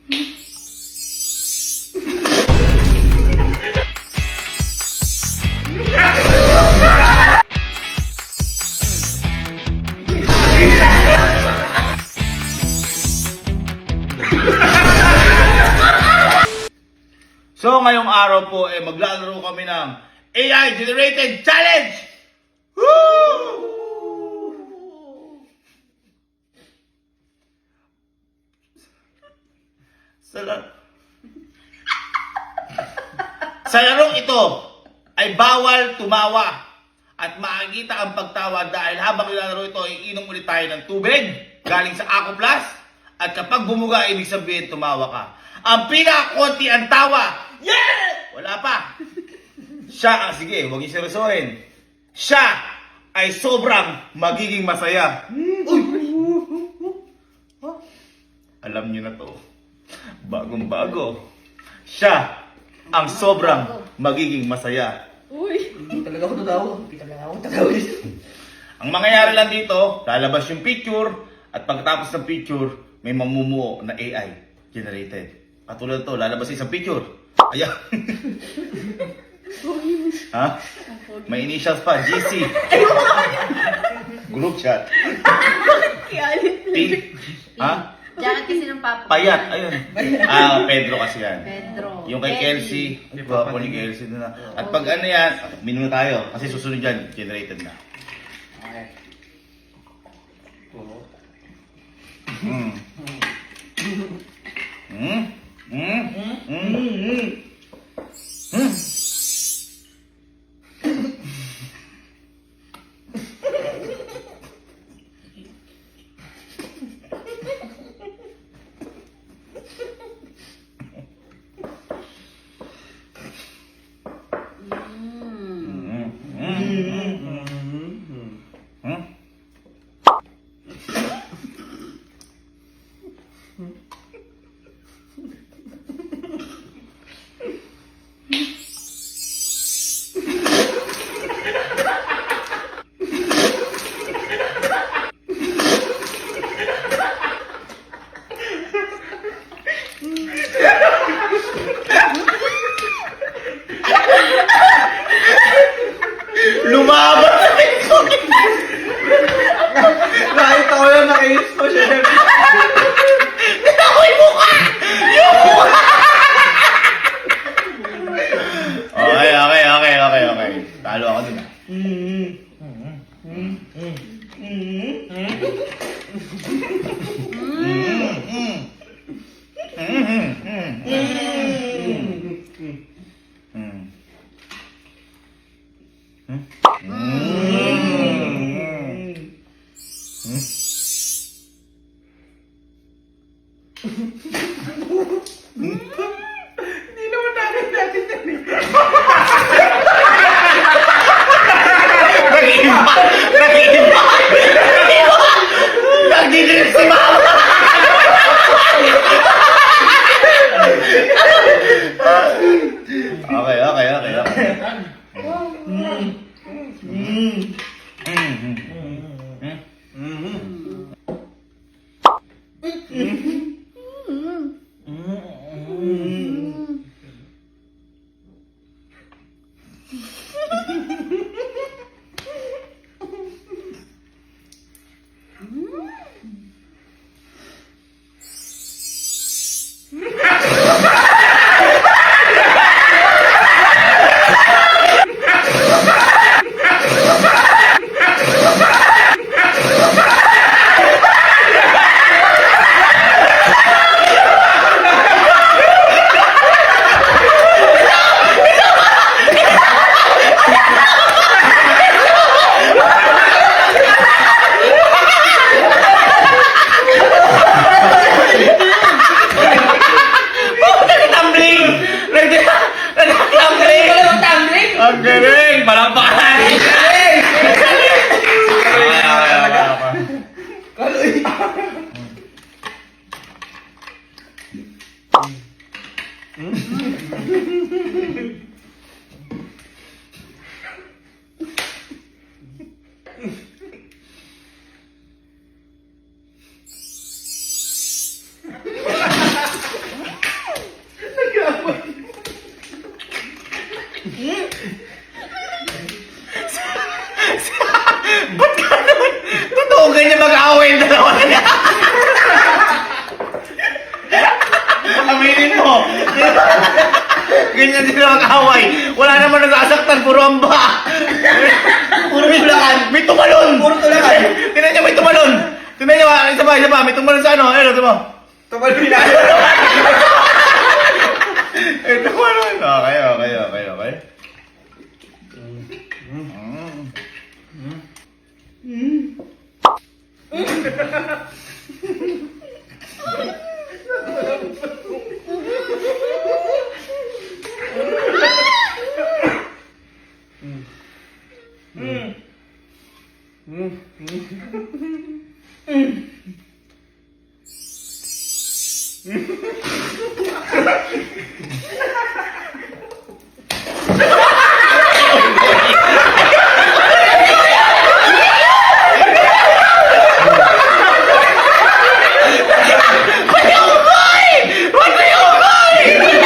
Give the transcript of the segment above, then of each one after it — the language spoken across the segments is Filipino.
So ngayong araw po maglalaro kami ng AI Generated Challenge! Woo! Sa larong ito ay bawal tumawa at makikita ang pagtawa dahil habang nilalaro ito ay inom ulit tayo ng tubig galing sa Ako Plus at kapag bumuga ibig sabihin tumawa ka. Ang pinakakonti ang tawa. Yeah! Wala pa. Siya, sige, huwag niyo seryosohin. Siya ay sobrang magiging masaya. Alam niyo na to. Bagong-bago. Siya ang sobrang magiging masaya. Uy! Hindi talaga ako tatawa. Ang mangyayari lang dito, lalabas yung picture at pagkatapos ng picture, may mamumuo na AI generated. Katulad to, lalabas isang picture. Ayan. Ha? May initials pa, GC. Group chat. T. Ha? Jacket kasi ng papa. Payat, ayun. Pedro kasi yan. Pedro. Yung kay Kelsey, po ni Kelsey na. At pag ano yan, minuna tayo. Kasi susunod yan, generated na. Okay. Lumaban sa TikTok! Nakita ko yun, nakainis ko siya. Tignan ko yung mukha! Yung mukha! Okay. Talo ako dun. Hindi naman natin yan eh. Nag-iiba! Nagdidilim si Mama! Ang galing! Palakpakan! Kaloy! Aminin mo. Ganyan sila mag-away. Wala naman nasasaktan, puro amba. Puro tulakan. May tumalon. Puro tulakan. Tinan niya, may tumalon. Tinan niya, isa pa. May tumalon sa ano. Ano, ito mo. Tumalon na. May tumalon. Okay.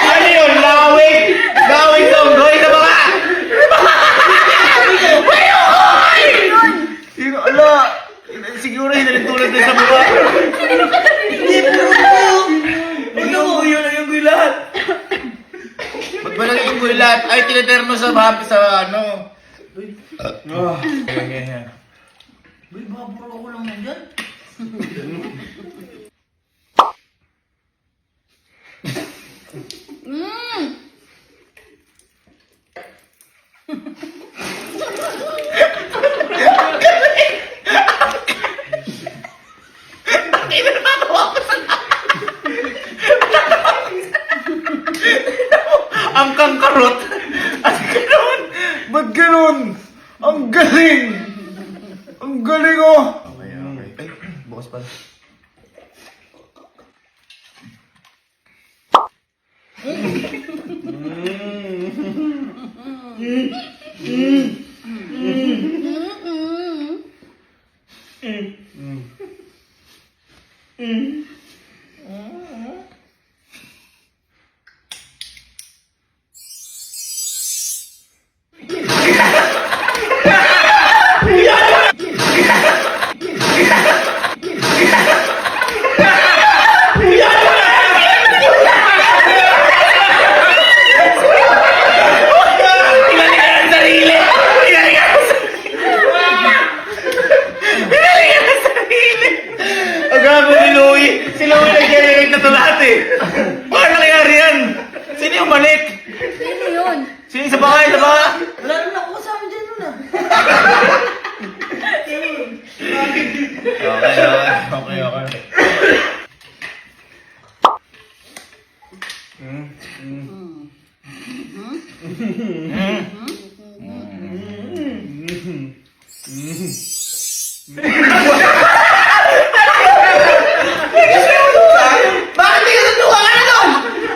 Ano yun? Lawig sa unggoy sa baka! Sino? Ala! Siguro hinalintulad din sa mukha. Hindi po. Yung unggoy lahat. Ba't ba naging unggoy lahat? Ay, tineterno sa happy sa ano. Ganyan. Uy, baburo ako lang nandyan. Ang kangkarot. At gano'n. Ba't gano'n? Ang galing. Ang galing oh. Okay. Ay, bukas pala. Paano nangyari yan? Sino yung balik? Sino yun? Sino sa baka? Sa baka? Wala naman ako kasama dyan nun ah. Okay. Bakit hindi ka natuwa ka na doon?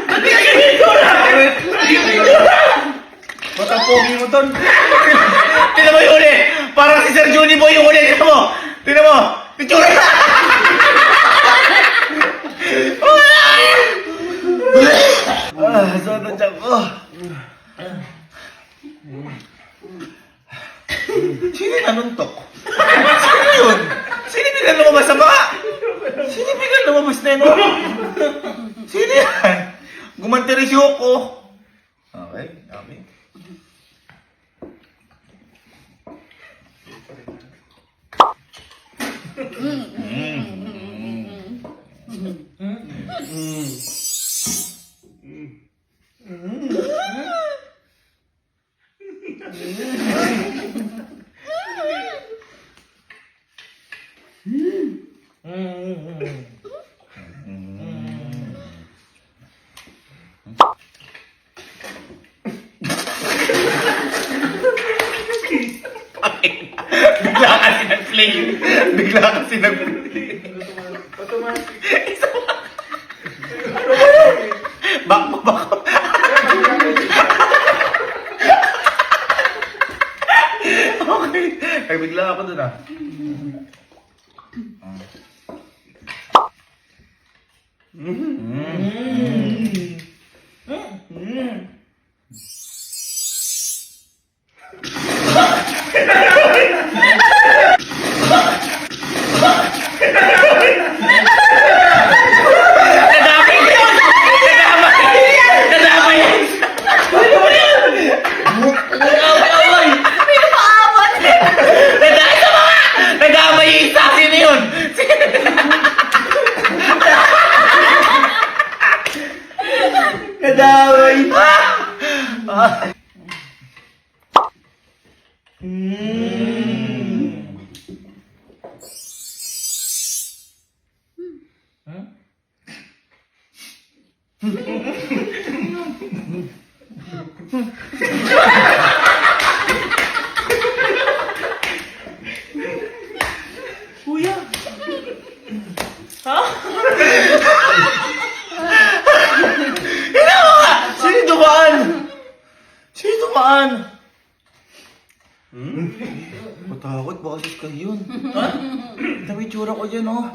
Ba't di ka ginigura? Matapogi mo ton. Tignan mo yung uli. Parang si Sir Juni Boy yung uli. Tignan mo. Picture na. Saan ang tiyan ko? Sino yung nanuntok? Sino yun? Sino yung biglang lumabas sa baka? Sino yung biglang lumabas na yun? Sino yan? Gumanti rin si Hoko. Okay. Bigla kasi nag-play. Bako. Okay. Ay, bigla ako dun ah. Nadamay Nadaway. Kuya. Sino dumaan? Sino dumaan? Matakot, baka sus ka yun. Ha? Dami tsura ko dyan, oh.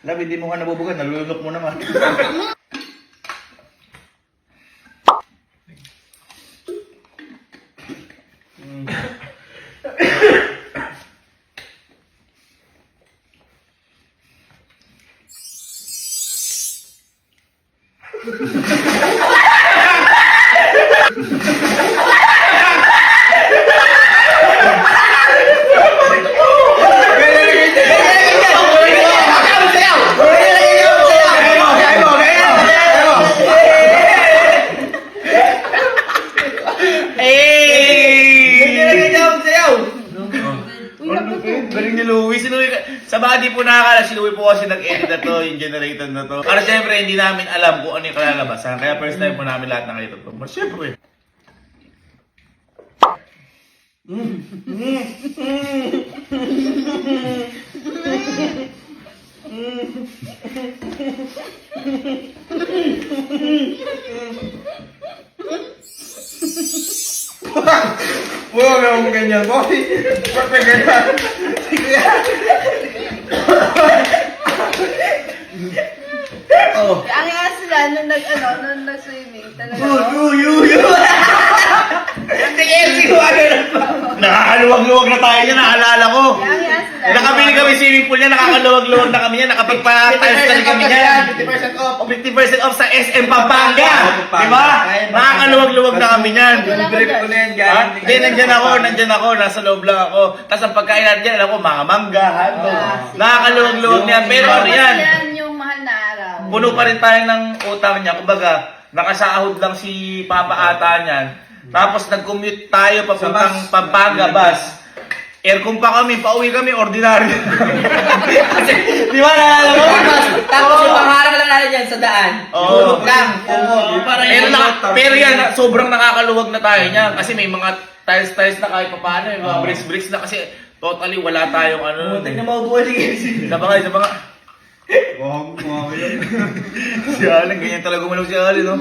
Lab, hindi mo ka nabubugan, nalulunok mo naman. Galing ni Louie. Si Louie, sa mga di po nakakala, si Louie po kasi nag-edit na to, yung generator na to. Para syempre, hindi namin alam kung ano yung kalalabasan. Kaya first time po namin lahat ng ito. Pero syempre. Huwag akong ganyan, boy. Huwag ka ganyan. Oh. Ang nga sila, nung nag-swimming, talaga. Nakakaluwag-luwag na tayo niya, naalala ko. Ang nga sila. Nakabili kami swimming pool niya, nakakaluwag-luwag na kami niya, nakapagpa-tiles na kami niya. 50% off. 50% off sa SM Pampanga. Diba? Nakakaluwag-luwag na kami niyan. Yung brief ko na yan, Ha? galing. Hindi, nandyan ako, nasa loob lang ako. Tapos ang pagkain natin dyan, alam ko, mga mangga, hotdog. Nakakaluwag-luwag na yan. Pero ano yan? Yan yung mahal na araw. Puno pa rin tayo ng utang niya. Kumbaga, nakasahod lang si Papa ata niyan. Tapos nag-commute tayo papuntang Pampanga bus. Aircon pa kami, pauwi kami, ordinary. Kasi, di ba naalala mo? Tapos yung pangarap lang natin dyan sa daan. Oo. Tulog lang. Pero yan, sobrang nakakaluwag na tayo niya. Kasi may mga tiles na kahit pa paano. Yung mga bricks na kasi totally wala tayong ano. Tingnan mo, buhay Isa pa nga. Si Alan, ganyan talaga gumalaw si Alan, no?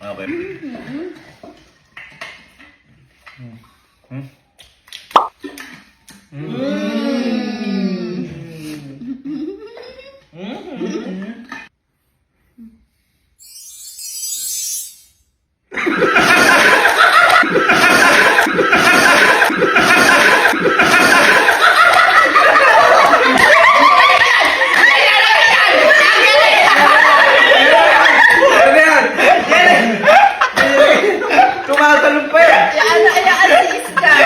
Okay. Ano yan? Tumatalong pa yan. Ayaan si Sky.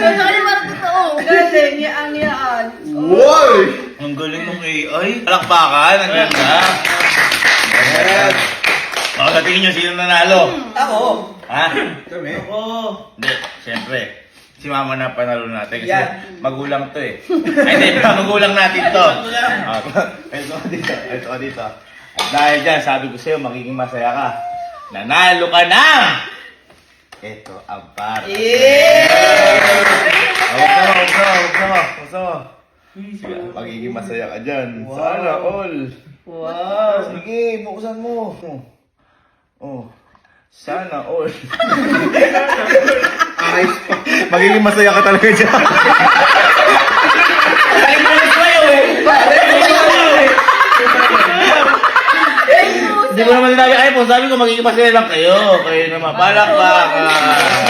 Ano yung mga totoo? Galing, yaan. Wow! Ang galing ng AI. Palakpakan, ang ganda. Ayan. O, sa tingin nyo, sino nanalo? Ako. Ha? Kami? Hindi, siyempre. Si mama na panalo natin kasi Yan. magulang to eh. Ay, hindi, magulang natin to. Ito dito. At dahil dyan, sabi ko sa'yo, magiging masaya ka. Nanalo ka na! Ito ang para. Huwag mo. Magiging masaya ka dyan. Wow. Sana all. Wow. Sige, buksan mo. Oh. Sana all. Ayos pa. Magiging masaya ka talaga dyan. Hindi ko naman sinabi iPhone, sabi ko magiging masaya lang kayo. Kayo naman, palakpakan.